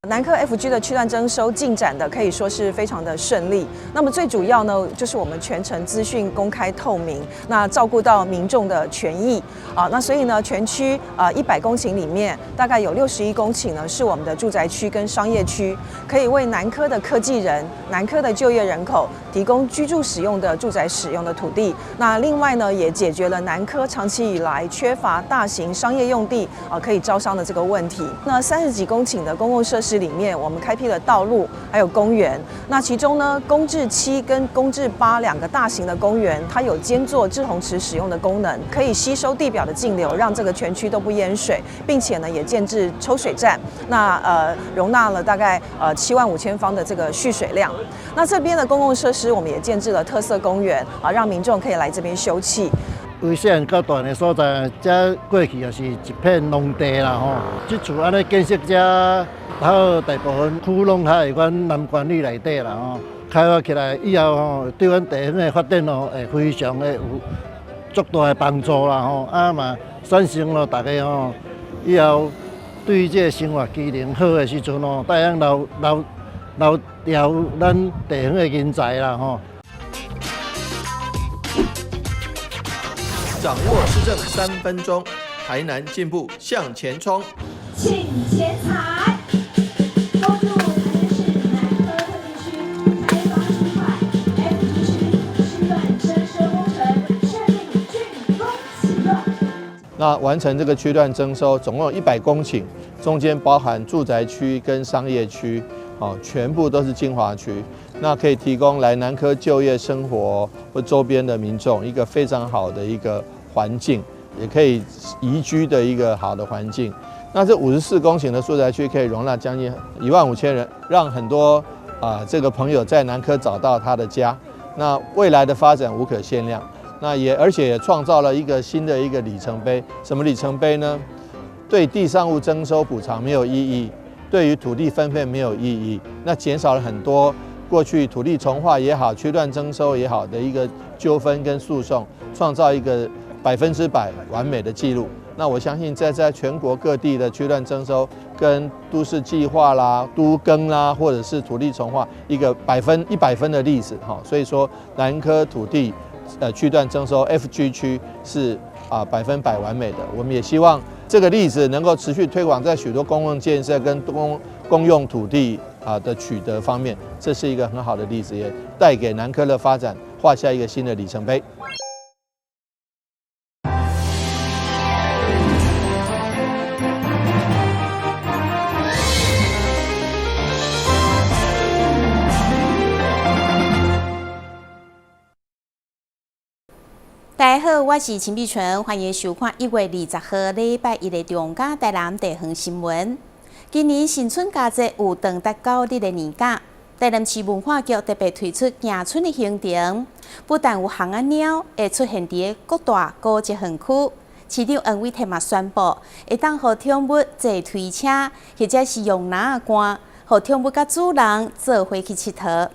南科 FG 的区段征收进展的可以说是非常的顺利。那么最主要呢，就是我们全程资讯公开透明，那照顾到民众的权益啊。那所以呢，全区100公顷里面，大概有61公顷呢是我们的住宅区跟商业区，可以为南科的科技人、南科的就业人口提供居住使用的住宅使用的土地。那另外呢，也解决了南科长期以来缺乏大型商业用地可以招商的这个问题。那30几公顷的公共设施里面，我们开辟了道路，还有公园。那其中呢，公治7跟公治8两个大型的公园，它有兼做滞洪池使用的功能，可以吸收地表的径流，让这个全区都不淹水，并且呢，也建置抽水站，那容纳了大概75000方的这个蓄水量。那这边的公共设施，我们也建置了特色公园让民众可以来这边休憩。危险较大的所在，这过去就是一片农地啦吼。这厝安尼建设者，然后大部分区拢喺阮南管理内底啦吼。开发起来以后吼，对阮地方的发展吼，会非常的有足大的帮助啦吼。嘛，产生咯大家吼，以后对这生活机能好的时阵吼，带咱留咱地方的人才啦吼。掌握施政3分钟，台南进步向前冲。请钱财，关注台南市南科特地区开发区块 F 区段征收工程顺利竣工启用。那完成这个区段征收，总共有100公顷，中间包含住宅区跟商业区，全部都是精华区。那可以提供来南科就业、生活或周边的民众一个非常好的一个环境，也可以宜居的一个好的环境。那这54公顷的住宅区可以容纳将近15000人，让很多这个朋友在南科找到他的家。那未来的发展无可限量。那而且也创造了一个新的一个里程碑。什么里程碑呢？对地上物征收补偿没有意义，对于土地分配没有意义，那减少了很多过去土地重划也好、区段征收也好的一个纠纷跟诉讼，创造一个100%完美的记录。那我相信在全国各地的区段征收跟都市计划啦、都更啦，或者是土地重划，一个100分的例子哈。所以说南科土地区段征收 FG 区是100%完美的。我们也希望这个例子能够持续推广在许多公共建设跟公用土地的取得方面，这是一个很好的例子，也带给南科的发展画下一个新的里程碑。大家好，我是陈碧纯，欢迎收看1月20号礼拜1的中嘉台南地方新闻。今年新春佳节有长达9日的年假，台南市文化局特别推出迎春的行程，不但有行仔鸟会出现伫各大高级园区，市长黄伟霆嘛宣布，会当互宠物坐推车，或者是用篮杆，互宠物甲主人做伙去佚佗。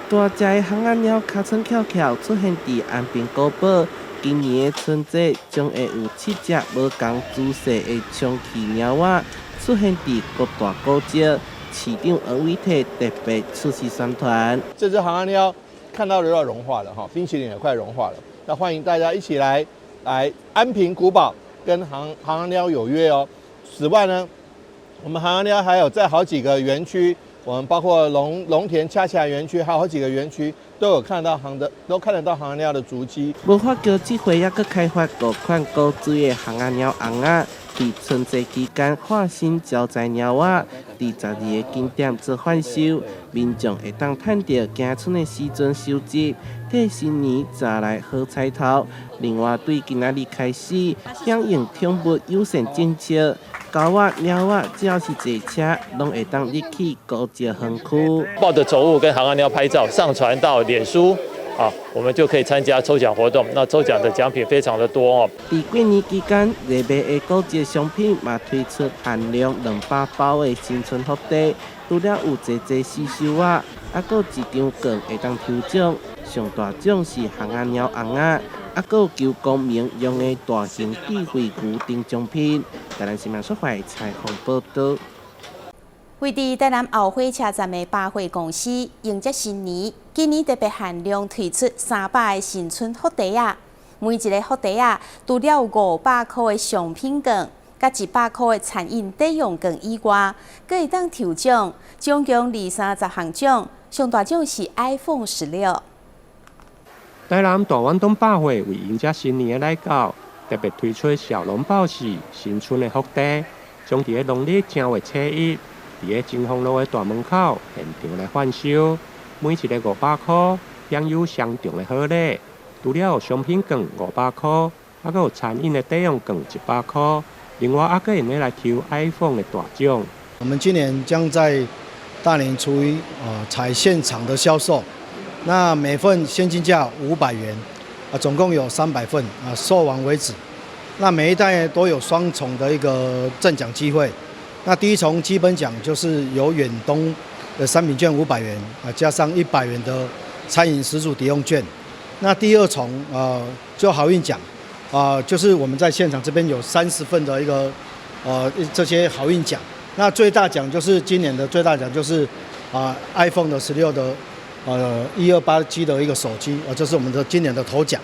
大只的行仔鸟尻川翘翘出现伫安平古堡。今年的春节将会有7只无同姿势的充气鸟仔出现伫各大古迹。市长黄伟霆特别出席宣传。这只行仔鸟看到都要融化了哈，冰淇淋也快融化了。那欢迎大家一起来安平古堡跟行仔鸟有约哦。此外呢，我们行仔鸟还有在好几个园区。我们包括龙田恰恰园区，还有好几个园区都看得到行仔鸟的足迹。文化局这回也搁开发5款古锥的行仔鸟翁仔，伫春节期间换新招财鸟仔，伫12个景点做贩售，民众会当趁到迎春的时阵收集，替新年招来好彩头。另外，对今仔日开始响应宠物友善政策。狗仔、猫仔，只要是坐车，拢会当入去高级园区。抱着宠物跟行仔鸟拍照，上传到脸书，我们就可以参加抽奖活动。那抽奖的奖品非常的多哦。伫过年期间，热卖的高级商品嘛推出限量200包的新春福袋，除了有济四手仔，还有一张券会当抽奖，上大奖是行仔鸟翁仔。还有求公民用的大型智慧牛等奖品。台南新闻所采采访报道。位伫台南后火车站的百货公司，迎接新年，今年特别限量推出300个新春福袋啊！每一个福袋啊，除了有500块的商品券，甲100块的餐饮抵用券以外，阁会当抽奖，总共230项奖，上大奖是 iPhone 16。台南大远东百货为迎接新年的来到，特别推出小笼包市新春的福袋，将伫农历正月初一，伫金丰路的大门口现场来贩售，每一个500块，享有相同的好礼。除了有商品券500块，还有餐饮的抵用券100块，另外还可用来抽 iPhone 的大奖。我们今年将在大年初一采现场的销售，那每份现金价500元，总共有300份售完为止。那每一袋都有双重的一个赠奖机会。那第一重基本奖就是由远东的商品券500元加上100元的餐饮食宿抵用券。那第二重就好运奖就是我们在现场这边有30份的一个这些好运奖。那最大奖就是今年的最大奖就是iPhone 的16的128G 的一个手机这是我们的今年的头奖。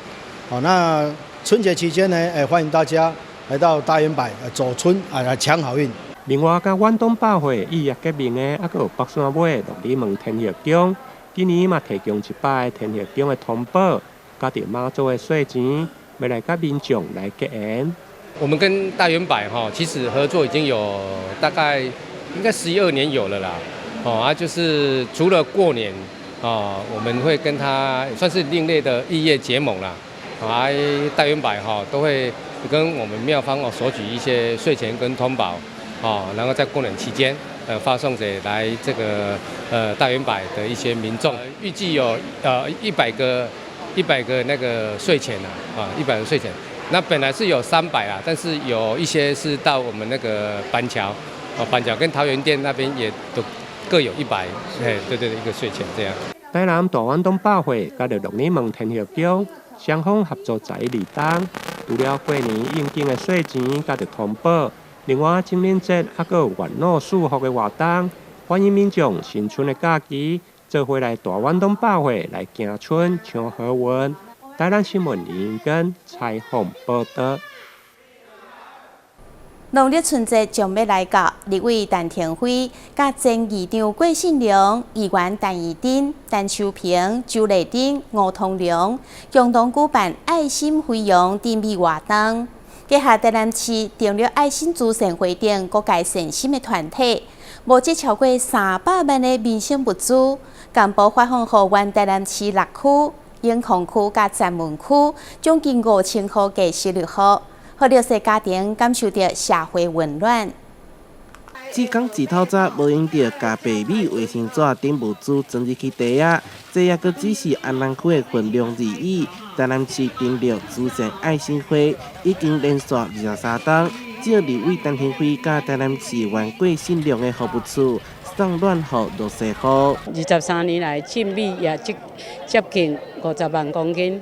那春节期间呢，欢迎大家来到大圆柏走春来抢好运。另外，甲远东百货异业革命的，还有北山尾乐里门天后奖，今年嘛提供100个天后奖的通宝，加着妈祖的税钱，要来甲民众来结缘。我们跟大圆柏其实合作已经有大概应该12年有了啦。就是除了过年我们会跟他算是另类的异业结盟啦。大圆柏都会跟我们庙方索取一些税钱跟通宝然后在过年期间发送给来这个大圆柏的一些民众，预计有100个那个税钱100个税钱。那本来是有300啦，但是有一些是到我们那个板桥板桥跟桃园店那边也都各有100，对一个税钱这样。台南大远东百货甲着乐里门天后奖双方合作在2档，除了过年应景的税钱甲着通宝，另外清明节还有元老祝福的活动，欢迎民众新春的假期做伙来大远东百货来行春抢好运。台南新闻林英根采访报道。农历春节将要来到，立委陈天辉、甲前议长郭信良、议员陈怡珍、陈秋平、周丽珍、吴通良共同举办爱心飞扬甜蜜活动。结合台南市成立爱心慈善会等各界善心的团体，募集超过300万的民生物资，公布发放给原台南市6区、永康区甲站门区，总计5000户计16户。互弱势家庭感受到社会温暖。志刚自透早无用到加白米卫生纸等物资装入去袋啊，这也阁只是安南区的分量而已。台南市订立慈善爱心会已经连续23档，照立委陈天辉甲台南市员郭信良的服务处送暖予弱势户。23年来，进米也接近50万公斤。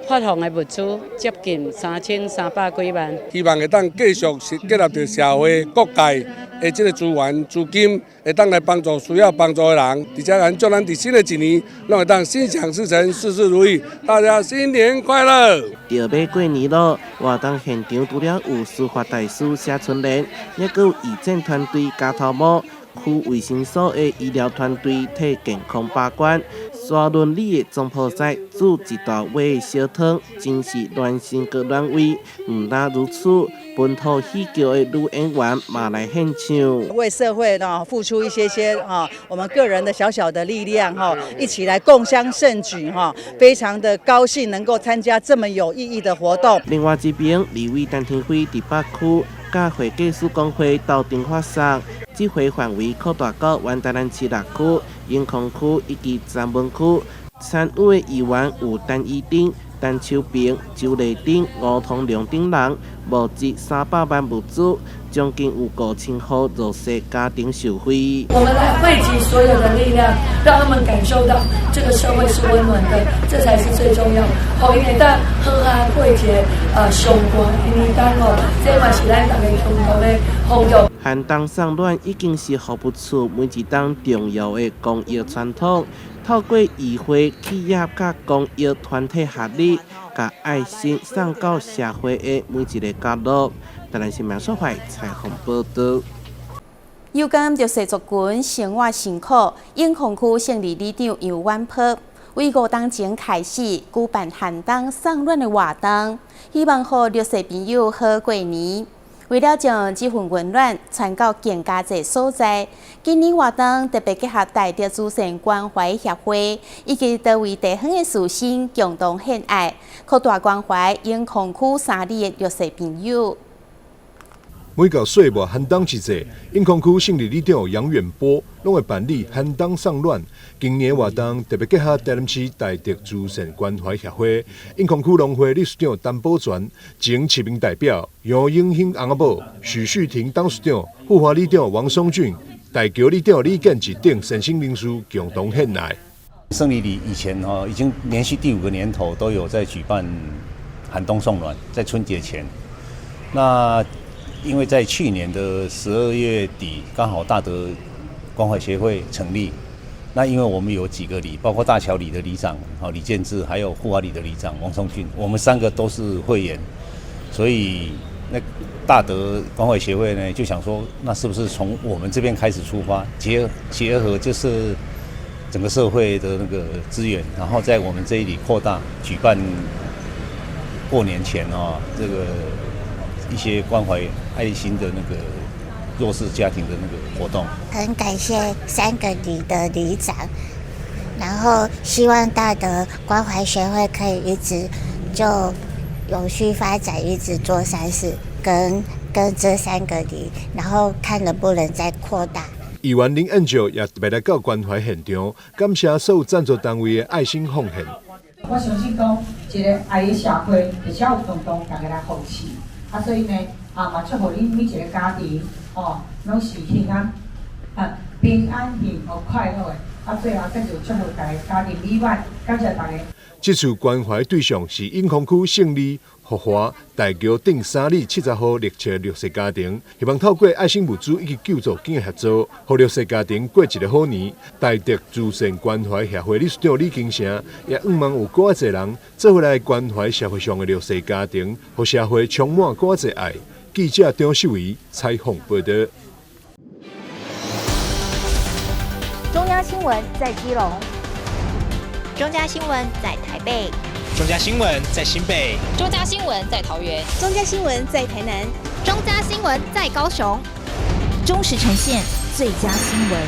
发放的物资接近3300几万，希望会当继续结合着社会各界的这个资源、资金，会当来帮助需要帮助的人，而且咱祝咱伫新的一年，拢会当心想事成、事事如意。大家新年快乐！就要过年咯，活动现场除了有司法大师谢春莲，也有义诊团队加头毛。区卫生所的医疗团队替健康把关，沙伦里的总铺仔煮一大碗的小汤，真是暖心阁暖胃。唔但如此，本土戏剧的女演员嘛来献唱，为社会付出一些我们个人的小小的力量一起来共襄盛举非常的高兴能够参加这么有意义的活动。另外一边，立委陈天辉伫北区甲会计师公会斗阵发送。这回范围扩大到原台南市6区、永康区以及站门区。参与的议员有陈怡珍、陈秋平、周丽珍、吴通良等人，募集300万物资，将近有5000户弱势家庭受惠。我们来汇集所有的力量，让他们感受到这个社会是温暖的，这才是最重要。因为咱好汉过节上关，因为咱这嘛是咱大家共同的。好友。寒冬送暖已经是服务处每一档重要的公益传统，透过议会、企业甲公益团体合力，把爱心送到社会的每一个角落。台南新闻所会采访报道。有感着世族群生活辛苦，永康区胜利里长杨婉珀为5天前开始举办寒冬送暖的活动，希望予弱势朋友好过年。为了将这份温暖传到更加侪所在，今年活动特别结合台德祖先关怀协会以及多位地方的士绅共同献爱，扩大关怀永康区3里的弱势朋友。每到岁末寒冬之际，永康区胜利里长杨远波拢会办理寒冬送暖。今年活动特别结合台南市台德祖先关怀协会、永康区农会理事长陈宝全、前7名代表杨永兴翁仔某、许旭婷董事长、富华里长王松俊、大桥里长李建志等先生人士共同献爱。胜利里以前已经连续第5个年头都有在举办寒冬送暖，在春节前。那因为在去年的12月底，刚好大德关怀协会成立。那因为我们有几个里，包括大桥里的里长李建志，还有富华里的里长王松俊，我们3个都是会员，所以那大德关怀协会呢就想说，那是不是从我们这边开始出发，结合就是整个社会的那个资源，然后在我们这里扩大举办过年前这个一些关怀爱心的那个弱势家庭的那个活动。很感谢3个里的里长，然后希望大德关怀学会可以一直就永续发展，一直做善事，跟这3个里，然后看能不能再扩大。议员林恩照也特别来到关怀现场，感谢所有赞助单位的爱心奉献。我相信讲，一个爱的社会，而且有共同大家来扶持。所以呢，嘛祝福恁每一个家庭，拢是平安，平安、幸福、快乐的。最后，再就祝福大家家庭美满，感谢大家。这次关怀对象是永康区胜利、福华、大桥等3里70号热切弱势家庭，希望透过爱心物资以及救助金的合作，让弱势家庭过一个好年。台德祖先关怀协会理事长李金城也希望有更多人做回来关怀社会上的弱势家庭，让社会充满更多爱。记者张秀仪采访报道。中央新闻在基隆，中嘉新闻在台北，中嘉新闻在新北，中嘉新闻在桃园，中嘉新闻在台南，中嘉新闻在高雄，忠实呈现最佳新闻。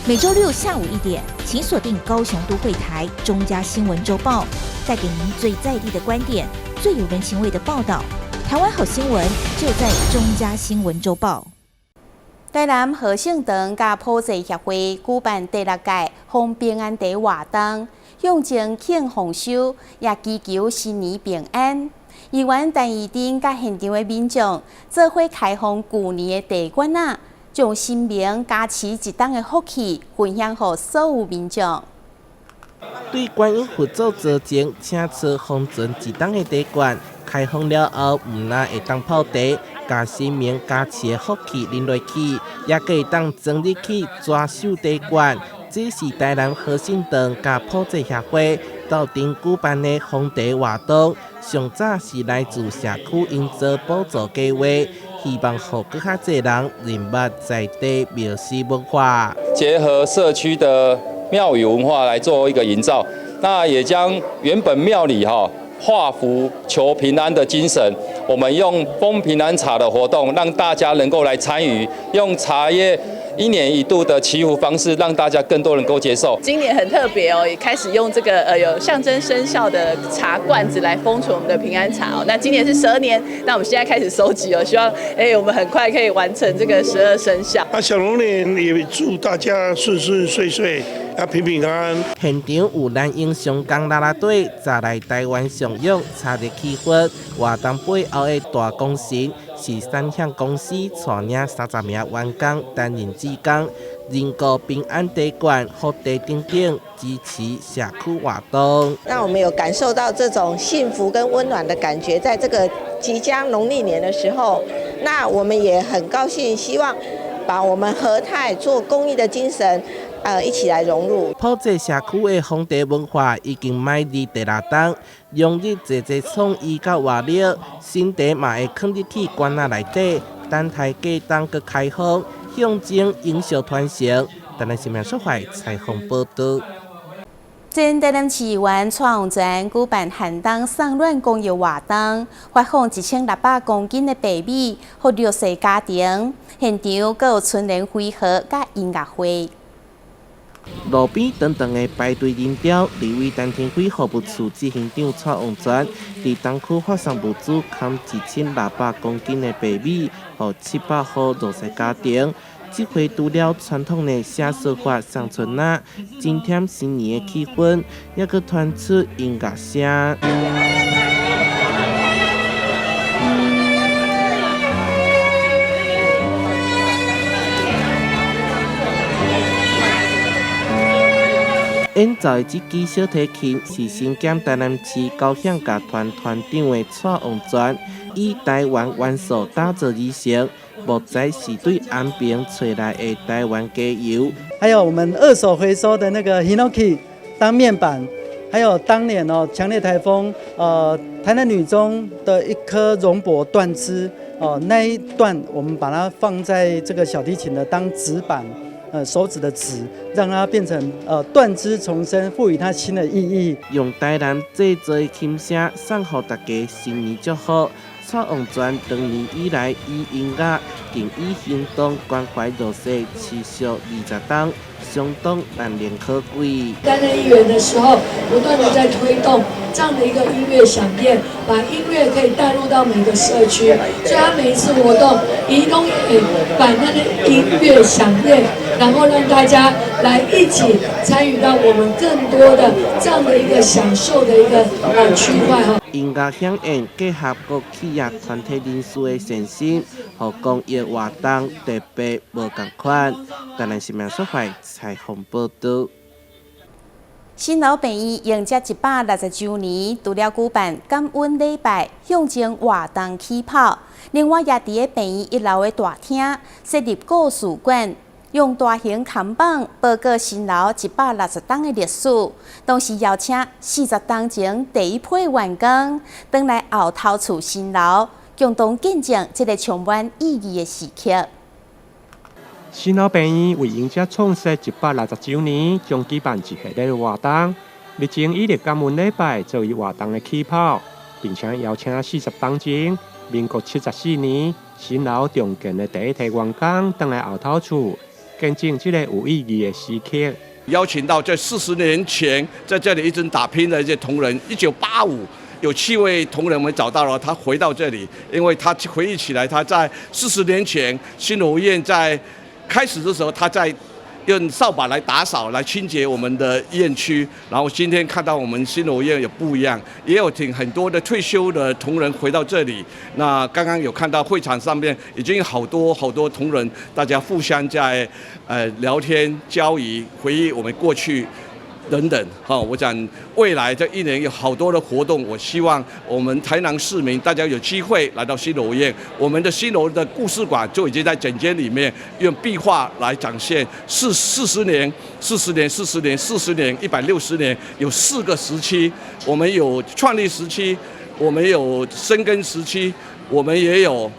每周6下午1点，请锁定高雄都会台中嘉新闻周报，带给您最在地的观点，最有人情味的报道。台湾好新闻就在中嘉新闻周报。台南和盛堂甲普济协会举办第6届丰平安茶活动，向前庆丰收，也祈求新年平安。议员陈义珍甲现场的民众做伙开放旧年的茶馆仔，将新明加持一冬的福气分享给所有民众。对观音佛祖造前，请出封存一冬的茶馆，开放了后，唔但会当泡茶，加新明加持的福气淋落去，也可以当整理去抓手茶馆。这是台南和信堂甲普济协会斗阵举办的封茶活动，上早是来自社区营造补助计划，希望让更较侪人认捌在地庙事文化，结合社区的庙宇文化来做一个营造，那也将原本庙里画符求平安的精神，我们用丰平安茶的活动，让大家能够来参与，用茶叶1年1度的祈福方式，让大家更多人能够接受。今年很特别也开始用这个有象征生肖的茶罐子来封存我们的平安茶那今年是12年，那我们现在开始收集希望我们很快可以完成这个12生肖。小龙年也祝大家顺顺遂遂。平平安安。现场有咱英雄港啦啦队，再来台湾上勇，插热气氛。活动背后的大功臣是三项公司带领30名员工担任志工，人过平安茶馆、福地等等，支持社区活动。让我们有感受到这种幸福跟温暖的感觉，在这个即将农历年的时候，那我们也很高兴，希望把我们和泰做公益的精神，一起来融入。普济社区的风茶文化已经迈入第6档，用日济创意甲活力，新茶嘛会放入去罐仔内底，等待过冬佮开放，象征永续传承。台南新闻社会采访报道。前台南市议员蔡宏全举办寒冬送暖公益活动，发放1600公斤的白米予弱势家庭。现场更有春联汇合甲音乐会。路边长长的排队人潮，立委陈天辉服务处执行长蔡宏全伫东区发送物资，扛1600公斤的白米，予700户弱势家庭。这回除了传统的写书法送春仔，增添新年的气氛，也佮传出音乐声。演奏的这支小提琴是新建台南市交响乐团团长的蔡宏全，以台湾元素打造而成。木材是对安平找来的台湾加油，还有我们二手回收的那个 Hinoki 当面板，还有当年强烈台风台南女中的一颗熔柏断枝那一段我们把它放在这个小提琴的当指板。手指的指，让它变成断枝重生，赋予它新的意义。用台南制作的琴声送予大家新年祝福。蔡宏全长年以来以音乐更以行动关怀弱势，持续20档，相当难能可贵。担任议员的时候，不断的在推动这样的一个音乐响宴，把音乐可以带入到每个社区，所以他每一次活动，移动也把那个音乐响宴，然后让大家来一起参与到我们更多的这样的一个享受的一个区块哈。音乐响应结合各企业团体人士的善心，和公益活动特别无同款。台南新闻社会采访报道。新楼病院迎接160周年，除了举办感恩礼拜，象征活动起跑，另外也伫个病院1楼的大厅设立故事馆。用大型看板报告新楼160档的历史，同时邀请40档前第一批员工回来后头厝新楼，共同见证这个充满意义的时刻。新楼病院为迎接创设160周年，将举办一系列的活动，历经以感恩礼拜作为活动的起跑，并且邀请40档前民国74年新楼重建的第一批员工回来后头厝。见证这个有意义的时刻，邀请到这40年前在这里一直打拼的一些同仁，1985有7位同仁我们找到了，他回到这里，因为他回忆起来，他在40年前新楼院在开始的时候，他在用扫把来打扫、来清洁我们的院区，然后今天看到我们新楼院有不一样，也有很多的退休的同仁回到这里。那刚刚有看到会场上面已经有好多同仁，大家互相在聊天、交谊、回忆我们过去。等等，我想未来这1年有好多的活动，我希望我们台南市民大家有机会来到新楼院，我们的新楼的故事馆就已经在整间里面用壁画来展现40年、160年，有4个时期，我们有创立时期，我们有生根时期，我们也有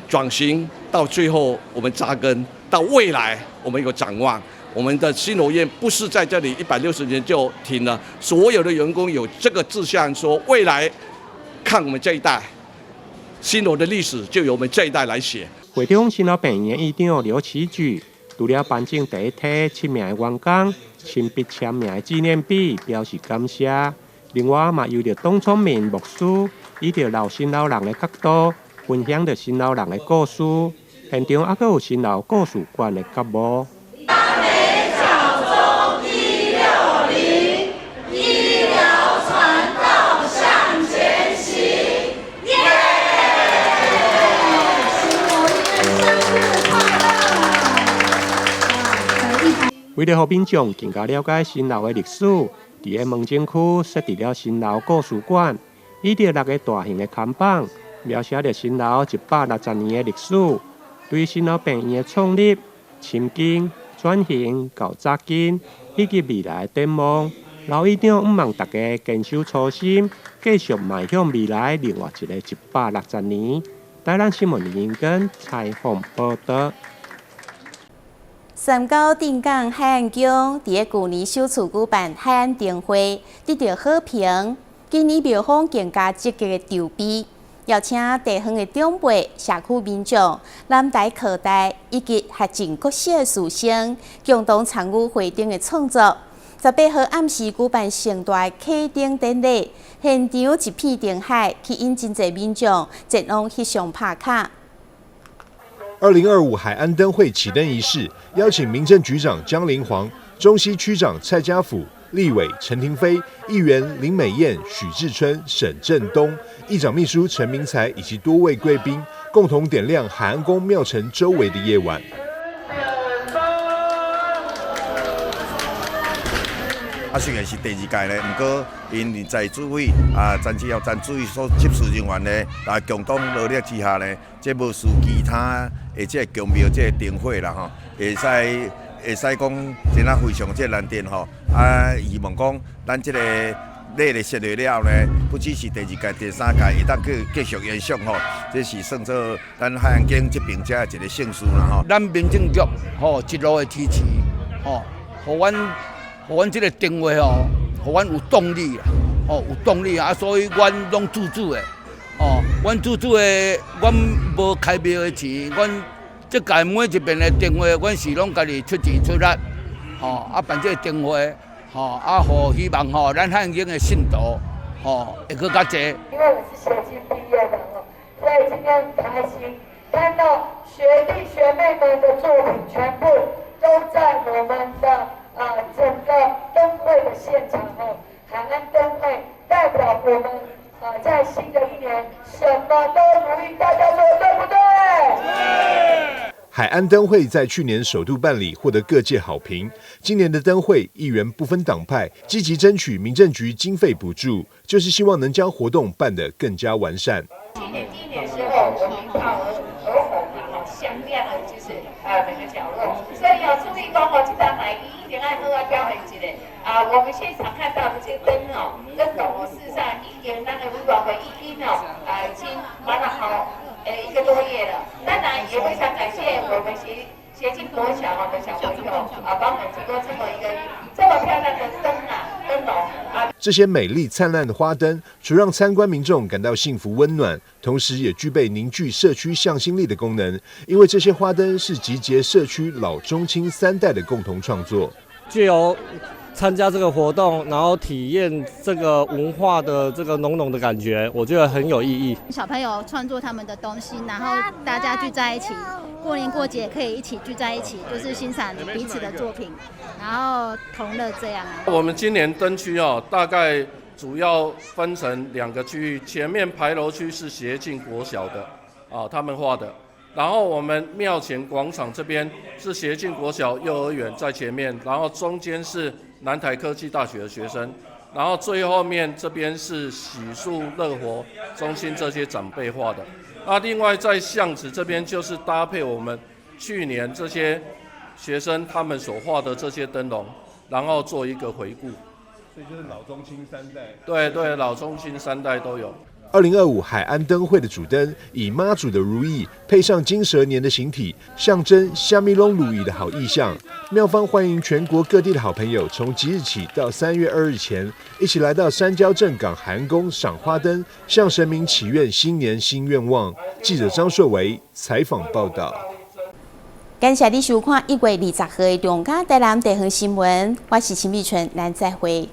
转型，到最后我们扎根，到未来我们有展望。我们的新楼院不是在这里160年就停了，所有的员工有这个志向，说未来看我们这一代，新楼的历史就由我们这一代来写。会中新楼病院院长刘启举除了颁奖第一梯7名员工亲笔签名的纪念笔表示感谢，另外嘛由着董聪明牧师以着老新老人的角度分享着新老人的故事，现场还佫有新楼故事馆的节目。为了让民众更加了解新楼的历史，伫个门前区设置了新楼故事馆，以着6个大型的看板，描写着新楼160年的历史，对新楼病院的创立、深耕、转型、到扎根，以及未来的展望。老院长毋望大家坚守初心，继续迈向未来另外一个160年。台南新闻林根采访报道。三高定港海岸宫伫去年首次举办海岸灯会，得到好评。今年庙方更加积极的筹备，邀请地方的长辈、社区民众、南台客代以及学进各系的师生，共同参与会灯的创作。18号暗时举办盛大启灯典礼，现场一片灯海，吸引真侪民众前往翕相拍卡。2025海岸灯会启灯仪式，邀请民政局长江林煌、中西区长蔡家甫、立委陈廷飞、议员林美燕、许志春、沈振东、议长秘书陈明才以及多位贵宾，共同点亮海岸宫庙城周围的夜晚。虽然是第2届咧，不过因为在主委詹志尧詹主委所接触人员咧，共同努力之下咧，这无输其他的这宫庙这灯会啦吼，会使讲真啊非常这难点吼。希望讲咱这个礼咧设立了呢，不只是第2届、第3届，会当继续延续吼，这是算作咱海岸境这边这一个盛事啦吼。咱民政局吼一路的支持吼，互阮这个灯会吼，互阮有动力啦，有动力啊，所以阮拢自主的，阮自主的，阮无开庙的钱，阮这届每一遍的灯会，阮是拢家己出钱出力，办这个灯会，互希望咱海岸境的信徒，会更加多。因为我是学经毕业的所以今天很开心看到学弟学妹们的作品全部都在我们的。整个灯会的现场海岸灯会代表我们在新的一年什么都如意，大家说对不对？海岸灯会在去年首度办理，获得各界好评。今年的灯会，议员不分党派，积极争取民政局经费补助，就是希望能将活动办得更加完善。去年第1年的时候，我们靠鹅红响亮的就是每个角落，所以要注意讲这张来一定要好好表现一下。我们现场看到的这些灯笼事实上已经咱的委员会已经已经办了好1个多月了。当然也非常感谢我们协进国小的小朋友帮我们提供这么一个这么漂亮的灯笼这些美丽灿烂的花灯，除让参观民众感到幸福温暖，同时也具备凝聚社区向心力的功能。因为这些花灯是集结社区老中青3代的共同创作，藉由参加这个活动，然后体验这个文化的这个浓浓的感觉，我觉得很有意义。小朋友创作他们的东西，然后大家聚在一起，过年过节可以一起聚在一起，就是欣赏彼此的作品，然后同乐这样。我们今年灯区大概主要分成2个区域，前面牌楼区是协进国小的他们画的。然后我们庙前广场这边是协进国小幼儿园在前面，然后中间是南台科技大学的学生，然后最后面这边是洗漱乐活中心这些长辈画的。另外在巷子这边就是搭配我们去年这些学生他们所画的这些灯笼，然后做一个回顾。所以就是老中青3代。对，老中青3代都有。2025海岸灯会的主灯以妈祖的如意配上金蛇年的形体，象征虾米拢如意的好意象。庙方欢迎全国各地的好朋友，从即日起到3月2日前，一起来到三交正港海岸宫赏花灯，向神明祈愿新年新愿望。记者张硕维采访报道。感谢你收看1月20号的中嘉台南地方新闻，我是秦碧纯，咱再会。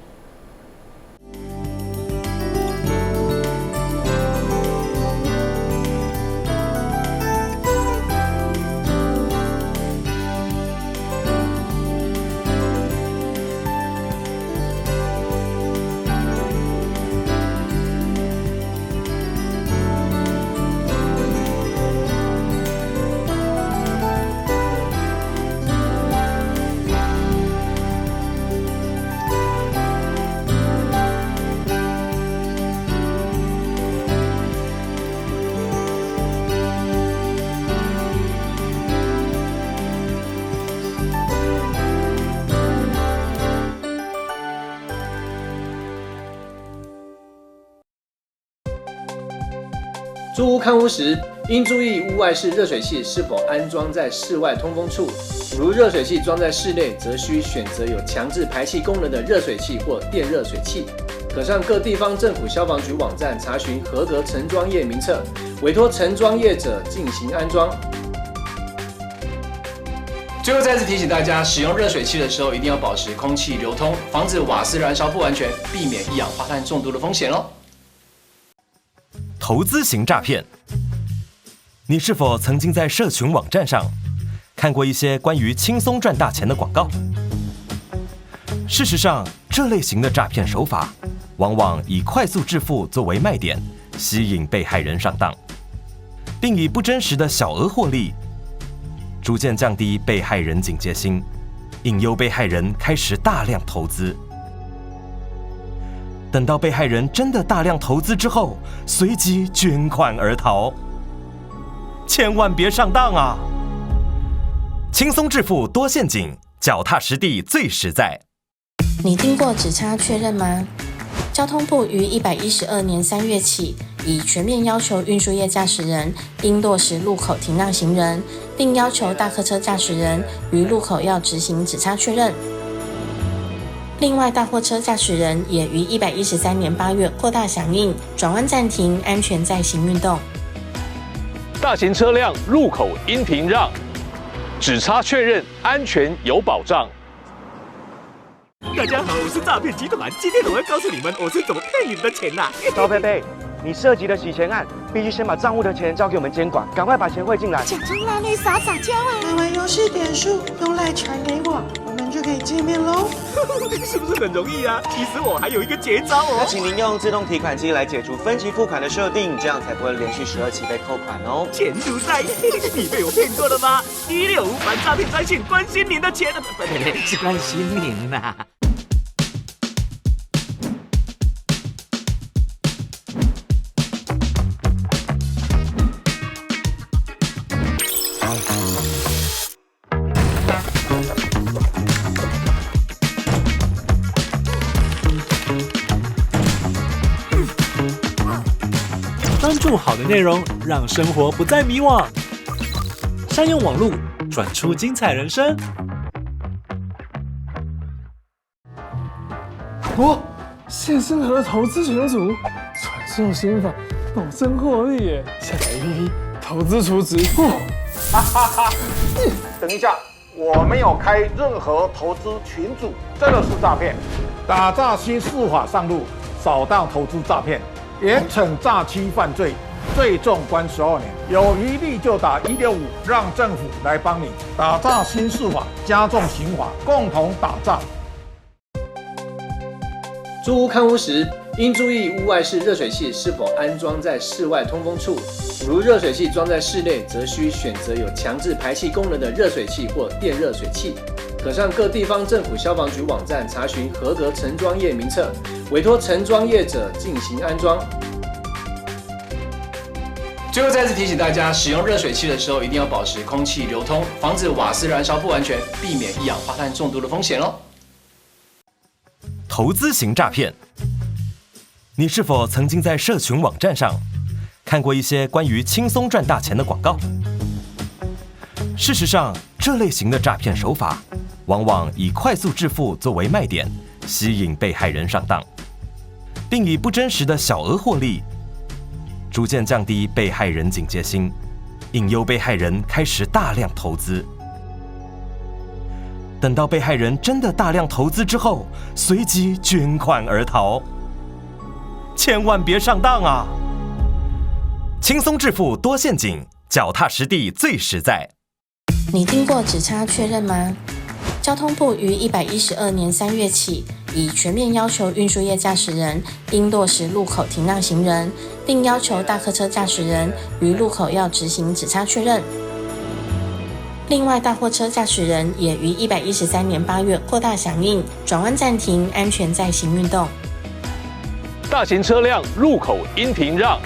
租屋看屋时，应注意屋外式热水器是否安装在室外通风处。如热水器装在室内，则需选择有强制排气功能的热水器或电热水器。可上各地方政府消防局网站查询合格承装业名册，委托承装业者进行安装。最后再次提醒大家，使用热水器的时候一定要保持空气流通，防止瓦斯燃烧不完全，避免一氧化碳中毒的风险哦。投资型诈骗，你是否曾经在社群网站上看过一些关于轻松赚大钱的广告？事实上，这类型的诈骗手法往往以快速致富作为卖点，吸引被害人上当，并以不真实的小额获利，逐渐降低被害人警戒心，引诱被害人开始大量投资。等到被害人真的大量投资之后，随即卷款而逃。千万别上当啊！轻松致富多陷阱，脚踏实地最实在。你听过只差确认吗？交通部于112年3月起，已全面要求运输业驾驶人应落实路口停让行人，并要求大客车驾驶人于路口要执行只差确认。另外，大货车驾驶人也于113年8月扩大响应转弯暂停、安全在行运动。大型车辆路口应停让，只差确认，安全有保障。大家好，我是诈骗集团，今天我要告诉你们我是怎么骗你们的钱呐。高贝贝，你涉及的洗钱案，必须先把账户的钱交给我们监管，赶快把钱汇进来。假装男女撒撒娇啊！买完游戏点数，用赖传给我，我们就可以见面喽。是不是很容易啊？其实我还有一个绝招哦。那请您用自动提款机来解除分期付款的设定，这样才不会连续12期被扣款哦。钱如在，你被我骗过了吗？165反诈骗专线，关心您的钱，不，是关心您呐。专注好的内容，让生活不再迷惘。善用网络，转出精彩人生。谢盛和的投资群组，传授心法，保证获利耶！下载 APP， 投资储值。等一下，我没有开任何投资群组，这个是诈骗。打诈新4法上路，扫荡投资诈骗。严惩诈欺犯罪，最重关12年，有疑虑就打165，让政府来帮你。打诈新4法，加重刑罚，共同打诈。租屋看屋时，应注意屋外式热水器是否安装在室外通风处。如热水器装在室内，则需选择有强制排气功能的热水器或电热水器。可上各地方政府消防局网站查询合格承装业名册，委托承装业者进行安装。最后再次提醒大家，使用热水器的时候一定要保持空气流通，防止瓦斯燃烧不完全，避免一氧化碳中毒的风险哦。投资型诈骗，你是否曾经在社群网站上看过一些关于轻松赚大钱的广告？事实上，这类型的诈骗手法往往以快速致富作为卖点，吸引被害人上当，并以不真实的小额获利，逐渐降低被害人警戒心，引诱被害人开始大量投资。等到被害人真的大量投资之后，随即卷款而逃。千万别上当啊！轻松致富多陷阱，脚踏实地最实在。你听过只差确认吗？交通部于112年3月起，已全面要求运输业驾驶人应落实路口停让行人，并要求大客车驾驶人于路口要执行只差确认。另外，大货车驾驶人也于113年8月扩大响应转弯暂停、安全在行运动。大型车辆路口应停让，